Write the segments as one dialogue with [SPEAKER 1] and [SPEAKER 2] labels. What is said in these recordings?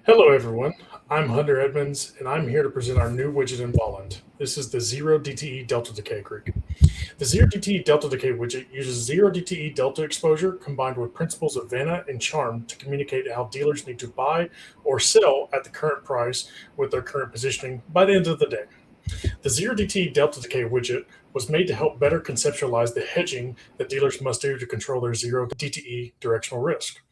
[SPEAKER 1] Hello everyone, I'm Hunter Edmonds and I'm here to present our new widget in Volland. This is the 0 DTE Delta Decay Greek. The 0 DTE Delta Decay widget uses 0 DTE delta exposure combined with principles of vanna and charm to communicate how dealers need to buy or sell at the current price with their current positioning by the end of the day. The 0 DTE Delta Decay widget was made to help better conceptualize the hedging that dealers must do to control their 0 DTE directional risk.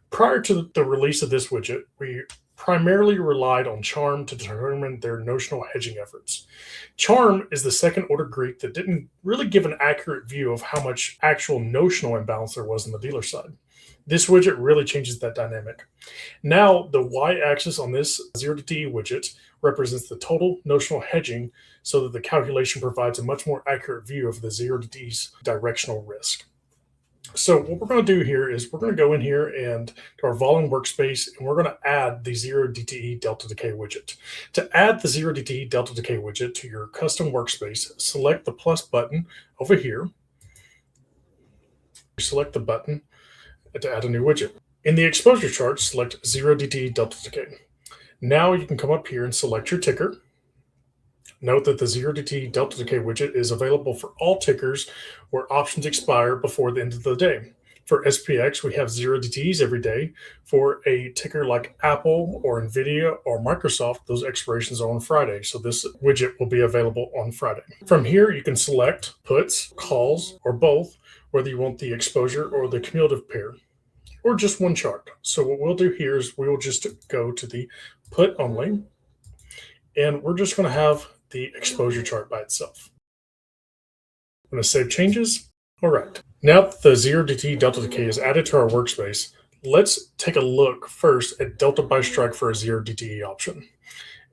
[SPEAKER 1] Prior to the release of this widget, we primarily relied on charm to determine their notional hedging efforts. Charm is the second order Greek that didn't really give an accurate view of how much actual notional imbalance there was on the dealer side. This widget really changes that dynamic. Now, the y-axis on this 0DTE widget represents the total notional hedging so that the calculation provides a much more accurate view of the 0DTE's directional risk. So what we're going to do here is we're going to go in here and to our Volland workspace, and we're going to add the 0 DTE Delta Decay widget. To add the 0 DTE Delta Decay widget to your custom workspace, select the plus button over here. Select the button to add a new widget. In the exposure chart, select 0 DTE Delta Decay. Now you can come up here and select your ticker. Note that the 0 DTE Delta Decay widget is available for all tickers where options expire before the end of the day. For SPX, we have 0 DTEs every day. For a ticker like Apple or Nvidia or Microsoft, those expirations are on Friday. So this widget will be available on Friday. From here, you can select puts, calls, or both, whether you want the exposure or the cumulative pair, or just one chart. So what we'll do here is we will just go to the put only, and we're just going to have the exposure chart by itself. I'm going to save changes. All right. Now that the 0 DTE Delta Decay is added to our workspace, let's take a look first at Delta by Strike for a 0 DTE option.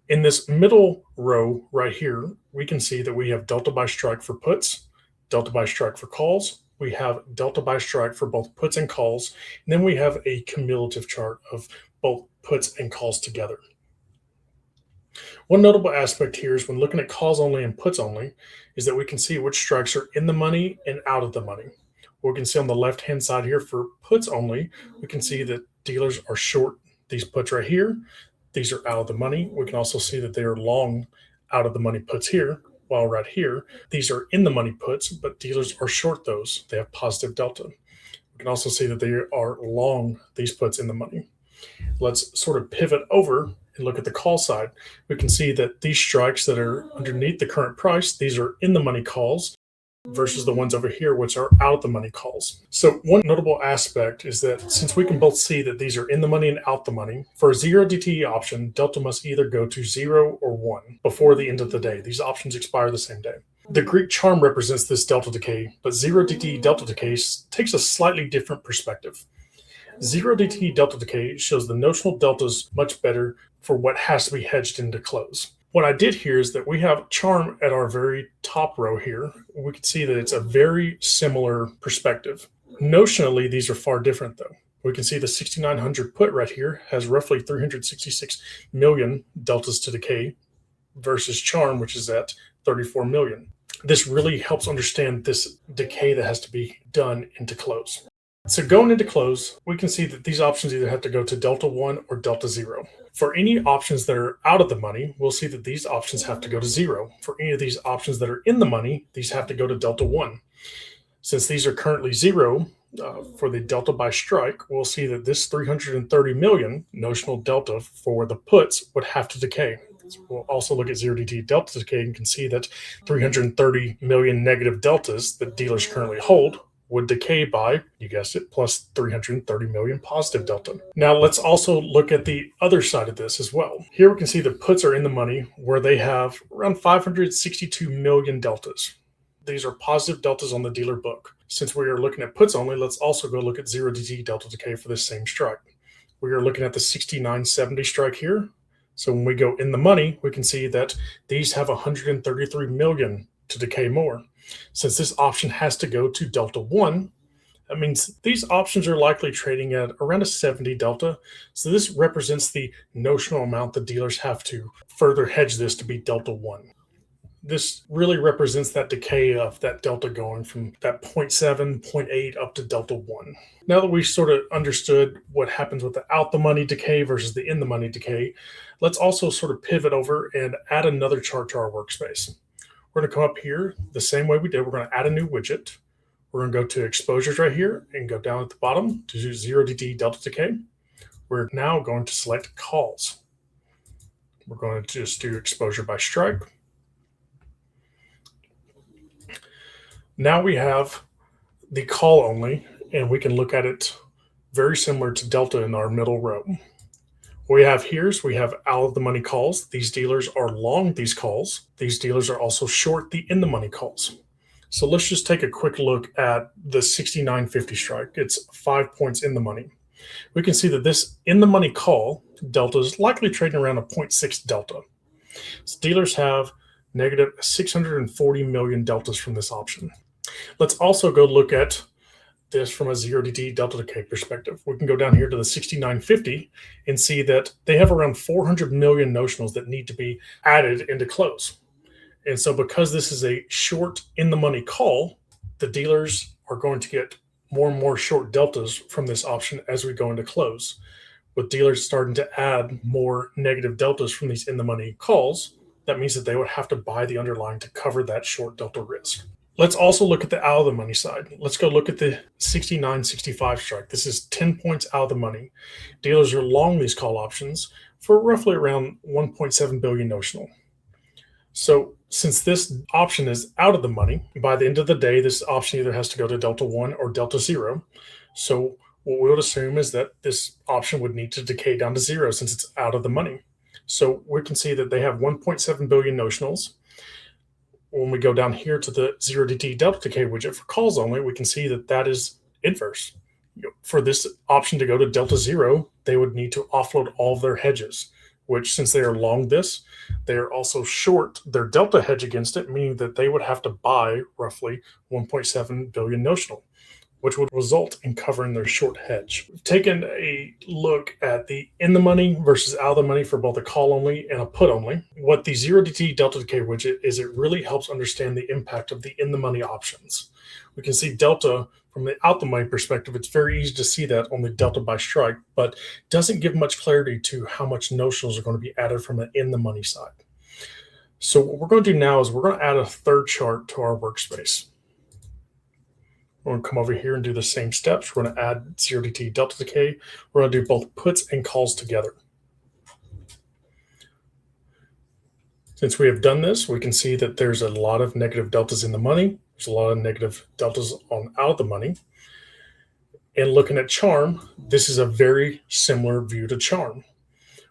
[SPEAKER 1] In this middle row right here, we can see that we have Delta by Strike for puts, Delta by Strike for calls. We have Delta by Strike for both puts and calls. And then we have a cumulative chart of both puts and calls together. One notable aspect here is when looking at calls only and puts only is that we can see which strikes are in the money and out of the money. We can see on the left-hand side here for puts only, we can see that dealers are short these puts right here. These are out of the money. We can also see that they are long out of the money puts here, while right here, these are in the money puts, but dealers are short those. They have positive delta. We can also see that they are long these puts in the money. Let's sort of pivot over and look at the call side. We can see that these strikes that are underneath the current price, these are in the money calls versus the ones over here, which are out the money calls. So one notable aspect is that since we can both see that these are in the money and out the money, for a 0 DTE option, Delta must either go to 0 or 1 before the end of the day. These options expire the same day. The Greek charm represents this Delta Decay, but 0 DTE Delta Decay takes a slightly different perspective. 0 DTE Delta Decay shows the notional deltas much better for what has to be hedged into close. What I did here is that we have charm at our very top row here. We can see that it's a very similar perspective. Notionally, these are far different though. We can see the 6900 put right here has roughly 366 million deltas to decay versus charm, which is at 34 million. This really helps understand this decay that has to be done into close. So going into close, we can see that these options either have to go to Delta 1 or Delta 0. For any options that are out of the money, we'll see that these options have to go to 0. For any of these options that are in the money, these have to go to Delta 1. Since these are currently 0, for the Delta by Strike, we'll see that this 330 million notional delta for the puts would have to decay. So we'll also look at 0 DTE Delta Decay and can see that 330 million negative deltas that dealers currently hold would decay by, you guessed it, plus 330 million positive delta. Now let's also look at the other side of this as well. Here we can see the puts are in the money where they have around 562 million deltas. These are positive deltas on the dealer book. Since we are looking at puts only, let's also go look at 0 DTE Delta Decay for this same strike. We are looking at the 6970 strike here. So when we go in the money, we can see that these have 133 million to decay more. Since this option has to go to Delta 1, that means these options are likely trading at around a 70 delta. So this represents the notional amount the dealers have to further hedge this to be Delta 1. This really represents that decay of that delta going from that 0.7, 0.8 up to delta 1. Now that we've sort of understood what happens with the out the money decay versus the in the money decay, let's also sort of pivot over and add another chart to our workspace. We're going to come up here the same way we did. We're going to add a new widget. We're going to go to exposures right here and go down at the bottom to 0DT Delta Decay. We're now going to select calls. We're going to just do exposure by strike. Now we have the call only, and we can look at it very similar to Delta in our middle row. What we have here is we have out of the money calls. These dealers are long these calls. These dealers are also short the in the money calls. So let's just take a quick look at the 69.50 strike. It's 5 points in the money. We can see that this in the money call delta is likely trading around a 0.6 delta. So dealers have negative 640 million deltas from this option. Let's also go look at this from a 0DT Delta Decay perspective. We can go down here to the 69.50 and see that they have around 400 million notionals that need to be added into close. And so because this is a short in the money call, the dealers are going to get more and more short deltas from this option as we go into close. With dealers starting to add more negative deltas from these in the money calls, that means that they would have to buy the underlying to cover that short delta risk. Let's also look at the out of the money side. Let's go look at the 69.65 strike. This is 10 points out of the money. Dealers are long these call options for roughly around 1.7 billion notional. So since this option is out of the money, by the end of the day, this option either has to go to Delta 1 or Delta 0. So what we would assume is that this option would need to decay down to 0 since it's out of the money. So we can see that they have 1.7 billion notionals. When we go down here to the 0DT Delta Decay widget for calls only, we can see that that is inverse. For this option to go to Delta 0, they would need to offload all of their hedges, which since they are long this, they are also short their delta hedge against it, meaning that they would have to buy roughly 1.7 billion notional, which would result in covering their short hedge. We've taken a look at the in the money versus out of the money for both a call only and a put only. What the 0DT Delta Decay widget is, it really helps understand the impact of the in the money options. We can see delta from the out the money perspective. It's very easy to see that on the delta by strike, but doesn't give much clarity to how much notionals are going to be added from the in the money side. So what we're going to do now is we're going to add a third chart to our workspace. We're going to come over here and do the same steps. We're going to add 0DT Delta Decay. We're going to do both puts and calls together. Since we have done this, we can see that there's a lot of negative deltas in the money. There's a lot of negative deltas on out of the money. And looking at charm, this is a very similar view to charm.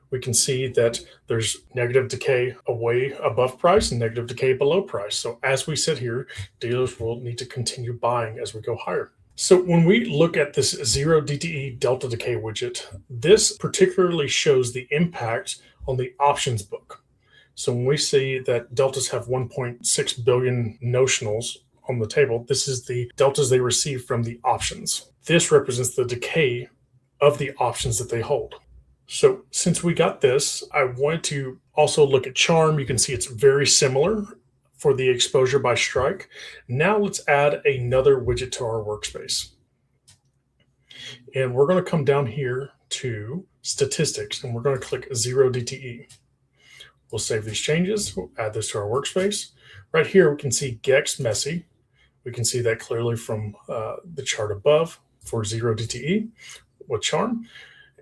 [SPEAKER 1] We can see that there's negative decay away above price and negative decay below price. So as we sit here, dealers will need to continue buying as we go higher. So when we look at this 0DTE Delta Decay widget, this particularly shows the impact on the options book. So when we see that deltas have 1.6 billion notionals on the table, this is the deltas they receive from the options. This represents the decay of the options that they hold. So since we got this, I wanted to also look at charm. You can see it's very similar for the exposure by strike. Now let's add another widget to our workspace. And we're going to come down here to statistics, and we're going to click 0DTE. We'll save these changes. We'll add this to our workspace. Right here, we can see Gex Messy. We can see that clearly from the chart above for 0DTE with charm.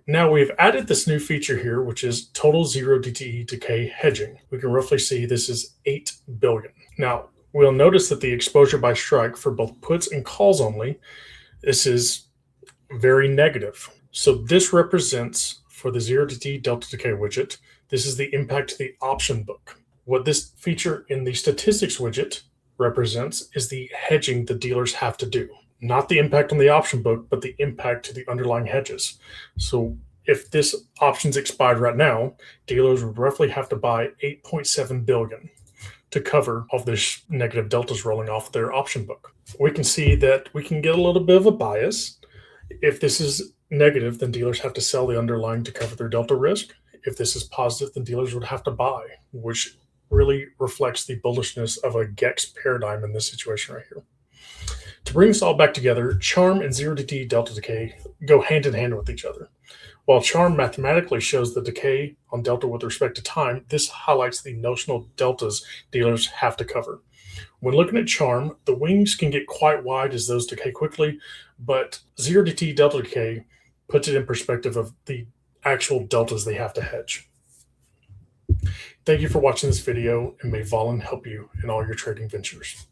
[SPEAKER 1] Now we've added this new feature here, which is total 0DTE decay hedging. We can roughly see this is 8 billion. Now we'll notice that the exposure by strike for both puts and calls only, this is very negative. So this represents, for the 0DTE Delta Decay widget, this is the impact to the option book. What this feature in the statistics widget represents is the hedging the dealers have to do. Not the impact on the option book, but the impact to the underlying hedges. So if this option's expired right now, dealers would roughly have to buy 8.7 billion to cover all this negative deltas rolling off their option book. We can see that we can get a little bit of a bias. If this is negative, then dealers have to sell the underlying to cover their delta risk. If this is positive, then dealers would have to buy, which really reflects the bullishness of a GEX paradigm in this situation right here. To bring this all back together, charm and 0DT delta decay go hand in hand with each other. While charm mathematically shows the decay on delta with respect to time, this highlights the notional deltas dealers have to cover. When looking at charm, the wings can get quite wide as those decay quickly, but 0DT delta decay puts it in perspective of the actual deltas they have to hedge. Thank you for watching this video, and may Volland help you in all your trading ventures.